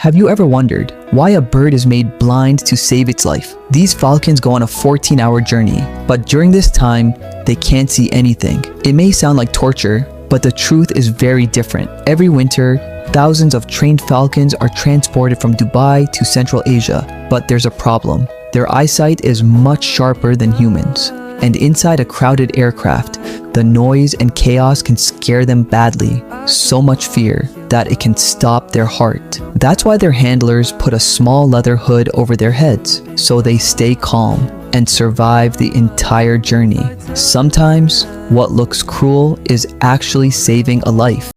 Have you ever wondered why a bird is made blind to save its life? These falcons go on a 14-hour journey, but during this time, they can't see anything. It may sound like torture, but the truth is very different. Every winter, thousands of trained falcons are transported from Dubai to Central Asia, but there's a problem. Their eyesight is much sharper than humans, and inside a crowded aircraft, the noise and chaos can scare them badly, so much fear that it can stop their heart. That's why their handlers put a small leather hood over their heads, so they stay calm and survive the entire journey. Sometimes, what looks cruel is actually saving a life.